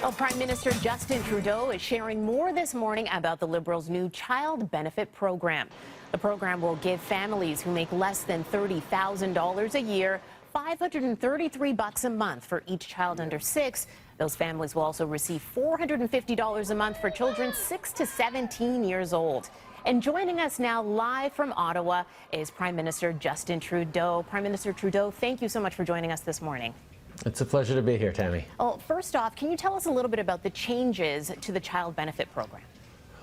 Well, Prime Minister Justin Trudeau is sharing more this morning about the Liberals' new child benefit program. The program will give families who make less than $30,000 a year $533 a month for each child under 6. Those families will also receive $450 a month for children 6 to 17 years old. And joining us now live from Ottawa is Prime Minister Justin Trudeau. Prime Minister Trudeau, thank you so much for joining us this morning. It's a pleasure to be here, Tammy. Well, first off, can you tell us a little bit about the changes to the child benefit program?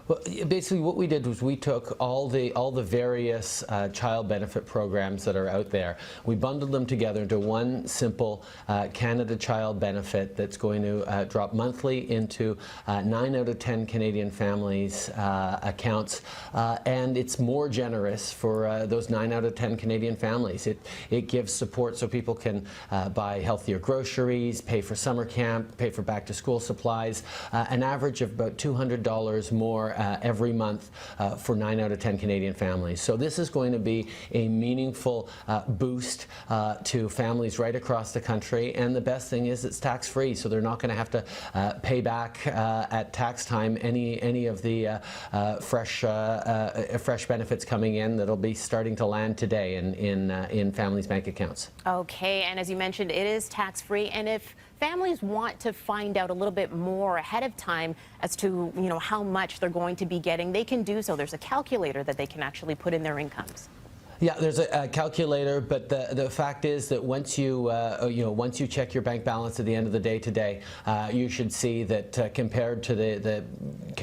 Well, basically what we did was we took all the various child benefit programs that are out there. We bundled them together into one simple Canada child benefit that's going to drop monthly into 9 out of 10 Canadian families' accounts, and it's more generous for those 9 out of 10 Canadian families. It gives support so people can buy healthier groceries, pay for summer camp, pay for back to school supplies, an average of about $200 more every month for 9 out of 10 Canadian families. So this is going to be a meaningful boost to families right across the country, and the best thing is it's tax-free, so they're not going to have to pay back at tax time any of the fresh benefits coming in that'll be starting to land today in families' bank accounts. Okay, and as you mentioned, it is tax-free, and if families want to find out a little bit more ahead of time as to, how much they're going to be getting, they can do so. There's a calculator that they can actually put in their incomes. Yeah, there's a calculator, but the fact is that once you once you check your bank balance at the end of the day today, you should see that compared to the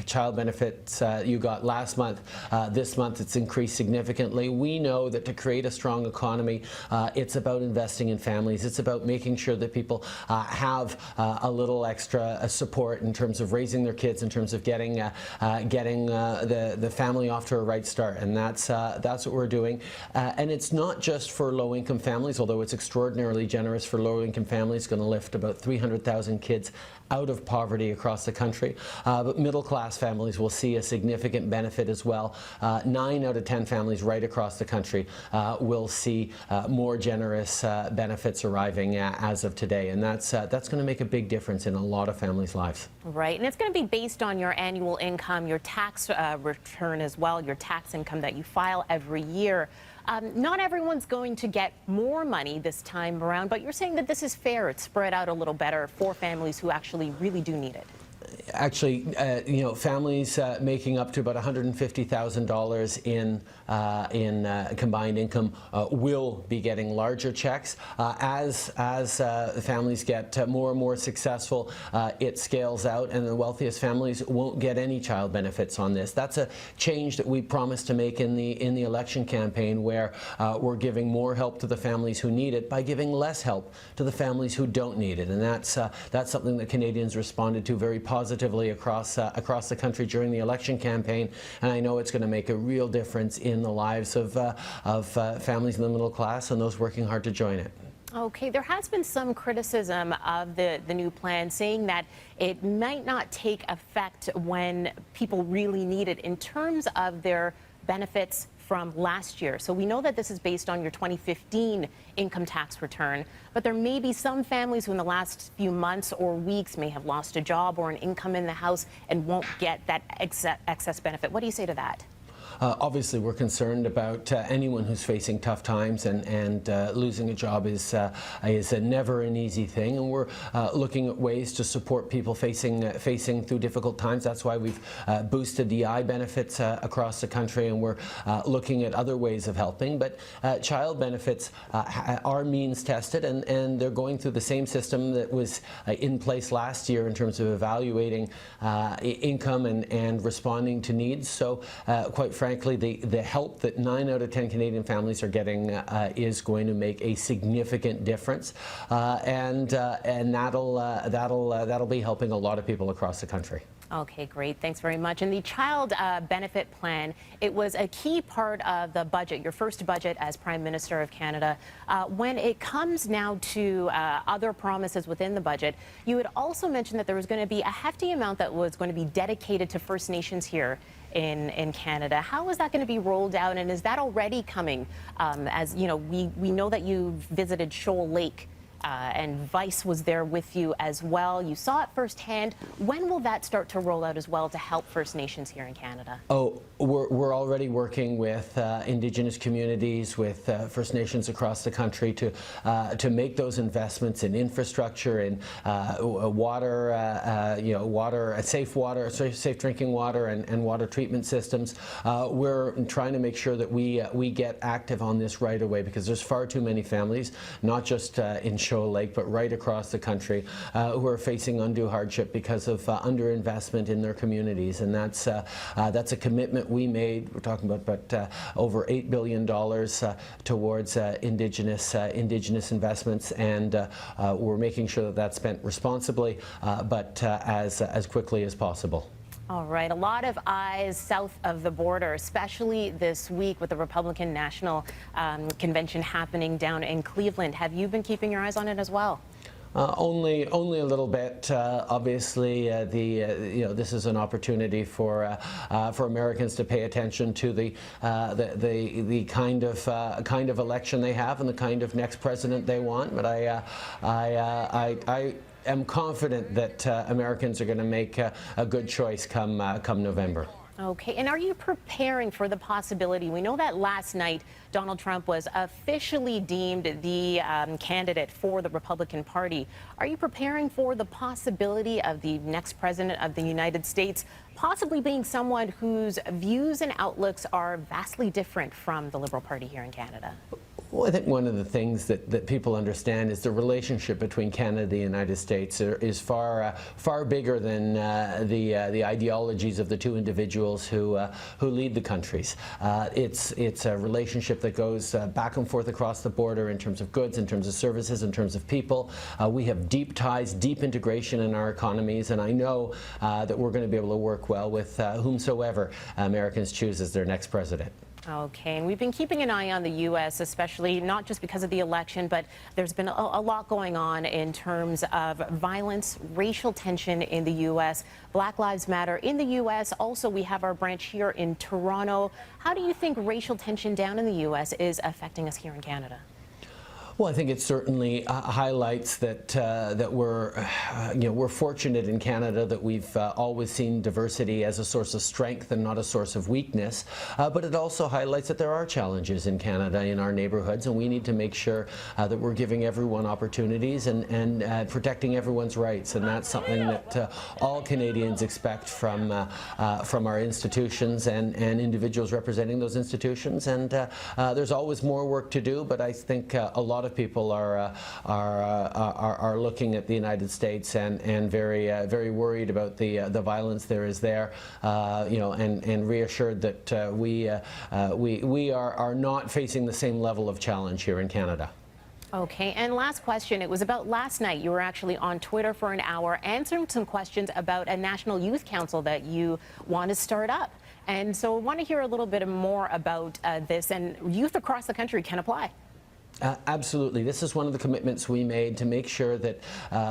child benefits you got last month, this month it's increased significantly. We know that to create a strong economy, it's about investing in families. It's about making sure that people have a little extra support in terms of raising their kids, in terms of getting the family off to a right start, and that's what we're doing. And it's not just for low-income families, although it's extraordinarily generous for low-income families. It's going to lift about 300,000 kids out of poverty across the country. But middle-class families will see a significant benefit as well. 9 out of 10 families right across the country will see more generous benefits arriving as of today, and that's going to make a big difference in a lot of families' lives. Right, and it's going to be based on your annual income, your tax return as well, your tax income that you file every year. Not everyone's going to get more money this time around, but you're saying that this is fair. It's spread out a little better for families who actually really do need it. Actually, families making up to about $150,000 in combined income will be getting larger checks. As the families get more and more successful, it scales out, and the wealthiest families won't get any child benefits on this. That's a change that we promised to make in the election campaign, where we're giving more help to the families who need it by giving less help to the families who don't need it, and that's something that Canadians responded to very positively across the country during the election campaign, and I know it's going to make a real difference in the lives of families in the middle class and those working hard to join it. Okay, there has been some criticism of the new plan, saying that it might not take effect when people really need it in terms of their benefits from last year. So we know that this is based on your 2015 income tax return, but there may be some families who in the last few months or weeks may have lost a job or an income in the house and won't get that excess benefit. What do you say to that? Obviously, we're concerned about anyone who's facing tough times, and losing a job is never an easy thing. And we're looking at ways to support people facing through difficult times. That's why we've boosted the EI benefits across the country, and we're looking at other ways of helping. But child benefits are means tested, and they're going through the same system that was in place last year in terms of evaluating income and responding to needs. So, quite frankly, the help that 9 out of 10 Canadian families are getting is going to make a significant difference, and that'll be helping a lot of people across the country. Okay, great. Thanks very much. And the child benefit plan, it was a key part of the budget, your first budget as Prime Minister of Canada. When it comes now to other promises within the budget, you had also mentioned that there was going to be a hefty amount that was going to be dedicated to First Nations here in Canada. How is that going to be rolled out, and is that already coming? As you know, we know that you visited Shoal Lake and Vice was there with you as well. You saw it firsthand. When will that start to roll out as well to help First Nations here in Canada? Oh, we're already working with Indigenous communities, with First Nations across the country to make those investments in infrastructure, in water, safe drinking water, and water treatment systems. We're trying to make sure that we get active on this right away, because there's far too many families, not just in Shoal Lake, but right across the country, who are facing undue hardship because of underinvestment in their communities, and that's a commitment we made. We're talking about over $8 billion towards Indigenous investments, and we're making sure that that's spent responsibly, but as quickly as possible. All right, a lot of eyes south of the border, especially this week with the Republican National Convention happening down in Cleveland. Have you been keeping your eyes on it as well? Only a little bit. Obviously, this is an opportunity for Americans to pay attention to the kind of election they have and the kind of next president they want. But I am confident that Americans are going to make a good choice come November. Okay, and are you preparing for the possibility? We know that last night Donald Trump was officially deemed the candidate for the Republican Party. Are you preparing for the possibility of the next president of the United States possibly being someone whose views and outlooks are vastly different from the Liberal Party here in Canada? Well, I think one of the things that people understand is the relationship between Canada and the United States is far bigger than the ideologies of the two individuals who lead the countries. It's a relationship that goes back and forth across the border in terms of goods, in terms of services, in terms of people. We have deep ties, deep integration in our economies, and I know that we're going to be able to work well with whomsoever Americans choose as their next president. Okay, and we've been keeping an eye on the U.S., especially not just because of the election, but there's been a lot going on in terms of violence, racial tension in the U.S., Black Lives Matter in the U.S. Also, we have our branch here in Toronto. How do you think racial tension down in the U.S. is affecting us here in Canada? Well, I think it certainly highlights that we're fortunate in Canada that we've always seen diversity as a source of strength and not a source of weakness. But it also highlights that there are challenges in Canada, in our neighborhoods, and we need to make sure that we're giving everyone opportunities and protecting everyone's rights. And that's something that all Canadians expect from our institutions and individuals representing those institutions. And there's always more work to do, but I think a lot of people are looking at the United States and very worried about the violence there is there, and reassured that we are not facing the same level of challenge here in Canada. Okay, and last question. It was about last night. You were actually on Twitter for an hour answering some questions about a National Youth Council that you want to start up. And so I want to hear a little bit more about this, and youth across the country can apply. Absolutely. This is one of the commitments we made to make sure that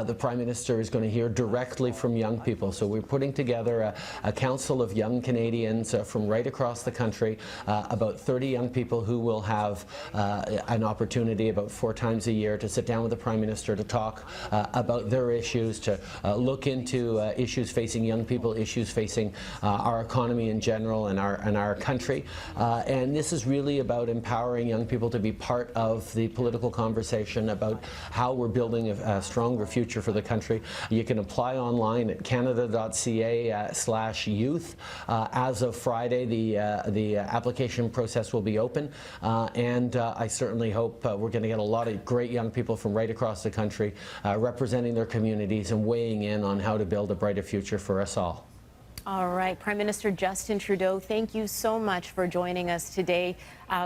the Prime Minister is going to hear directly from young people. So we're putting together a council of young Canadians from right across the country, about 30 young people who will have an opportunity about 4 times a year to sit down with the Prime Minister to talk about their issues, to look into issues facing young people, issues facing our economy in general and our country. And this is really about empowering young people to be part of the political conversation about how we're building a stronger future for the country. You can apply online at canada.ca/youth. As of Friday, the application process will be open, and I certainly hope we're going to get a lot of great young people from right across the country representing their communities and weighing in on how to build a brighter future for us all. All right, Prime Minister Justin Trudeau, thank you so much for joining us today.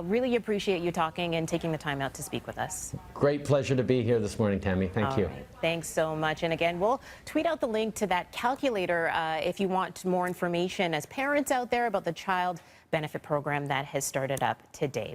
Really appreciate you talking and taking the time out to speak with us. Great pleasure to be here this morning, Tammy. Thank you. Right. Thanks so much. And again, we'll tweet out the link to that calculator if you want more information as parents out there about the child benefit program that has started up today.